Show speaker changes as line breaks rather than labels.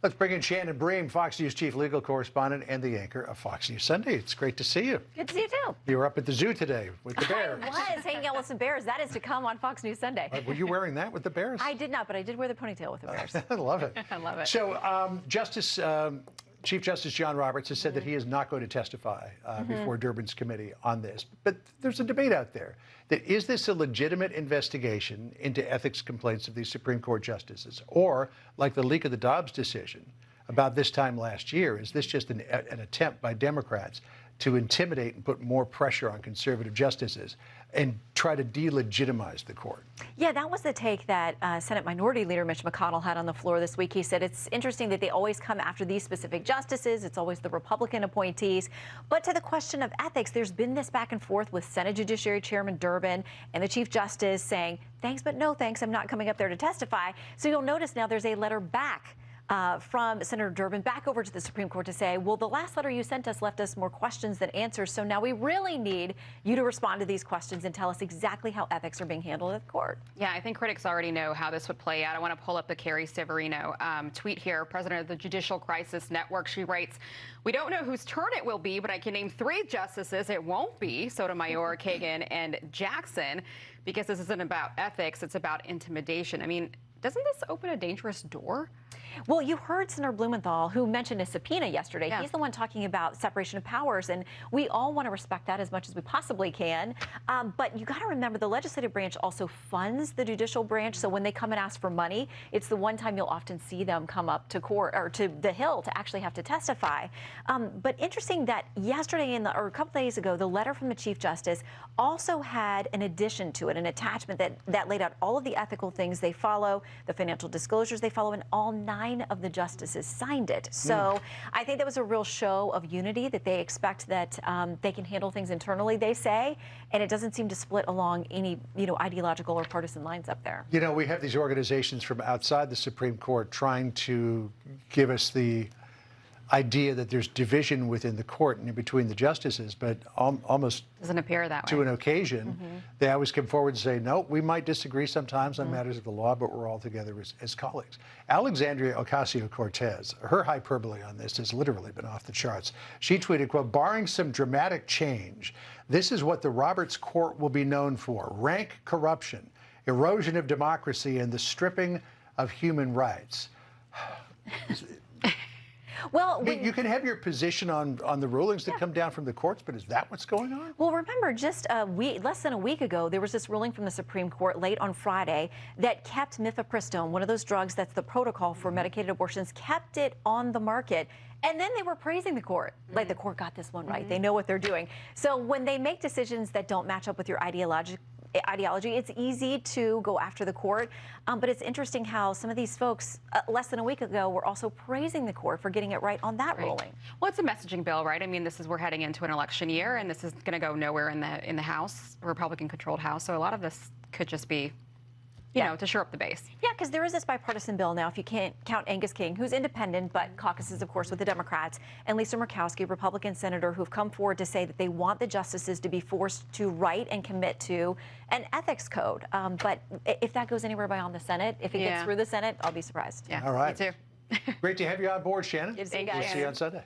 Let's bring in Shannon Bream, Fox News chief legal correspondent and the anchor of Fox News Sunday. It's great to see you.
Good to see you, too.
You were up at the zoo today with the bears.
I was hanging out with some bears. That is to come on Fox News Sunday.
Were you wearing that with the bears?
I did not, but I did wear the ponytail with the bears.
I love it.
I love it.
So Chief Justice John Roberts has said that he is not going to testify before Durbin's committee on this. But there's a debate out there that is this a legitimate investigation into ethics complaints of these Supreme Court justices? Or, like the leak of the Dobbs decision about this time last year, is this just an attempt by Democrats to intimidate and put more pressure on conservative justices and try to delegitimize the court?
Yeah, that was the take that Senate Minority Leader Mitch McConnell had on the floor this week. He said it's interesting that they always come after these specific justices. It's always the Republican appointees. But to the question of ethics, there's been this back and forth with Senate Judiciary Chairman Durbin and the Chief Justice saying, thanks, but no thanks, I'm not coming up there to testify. So you'll notice now there's a letter back from Senator Durbin back over to the Supreme Court to say, well, the last letter you sent us left us more questions than answers, so now we really need you to respond to these questions and tell us exactly how ethics are being handled at the court.
Yeah, I think critics already know how this would play out. I want to pull up the Carrie Severino tweet here, president of the Judicial Crisis Network. She writes, we don't know whose turn it will be, but I can name 3 justices it won't be, Sotomayor, Kagan, and Jackson, because this isn't about ethics, it's about intimidation. I mean, doesn't this open a dangerous door?
Well, you heard Senator Blumenthal, who mentioned a subpoena yesterday.
Yeah.
He's the one talking about separation of powers, and we all want to respect that as much as we possibly can. But you got to remember, the legislative branch also funds the judicial branch, so when they come and ask for money, it's the one time you'll often see them come up to court or to the Hill to actually have to testify. But interesting that yesterday or a couple days ago, the letter from the Chief Justice also had an addition to it, an attachment that laid out all of the ethical things they follow, the financial disclosures they follow, and all 9 of the justices signed it. So I think that was a real show of unity, that they expect that they can handle things internally, they say, and it doesn't seem to split along any, ideological or partisan lines up there.
You know, we have these organizations from outside the Supreme Court trying to give us the idea that there's division within the court and between the justices, but almost
Doesn't appear that way.
to an occasion, they always come forward and say, no, we might disagree sometimes on matters of the law, but we're all together as colleagues. Alexandria Ocasio-Cortez, her hyperbole on this has literally been off the charts. She tweeted, quote, barring some dramatic change, this is what the Roberts Court will be known for: rank corruption, erosion of democracy, and the stripping of human rights.
Well,
you can have your position on the rulings that come down from the courts, but is that what's going on?
Well, remember, just less than a week ago, there was this ruling from the Supreme Court late on Friday that kept mifepristone, one of those drugs that's the protocol for medicated abortions, kept it on the market. And then they were praising the court, like the court got this one right. They know what they're doing. So when they make decisions that don't match up with your ideology, it's easy to go after the court. But it's interesting how some of these folks less than a week ago were also praising the court for getting it right on that ruling.
Well, it's a messaging bill, right? I mean, we're heading into an election year, and this is going to go nowhere in the House, Republican-controlled House. So a lot of this could just be, you know, to shore up the base.
Yeah, because there is this bipartisan bill now, if you can't count Angus King, who's independent, but caucuses, of course, with the Democrats, and Lisa Murkowski, Republican senator, who've come forward to say that they want the justices to be forced to write and commit to an ethics code. But if that goes anywhere beyond the Senate, if it gets through the Senate, I'll be surprised.
Yeah,
all right.
Me too.
Great to have you on board, Shannon.
Good to see you
We'll
guys.
see you on Sunday.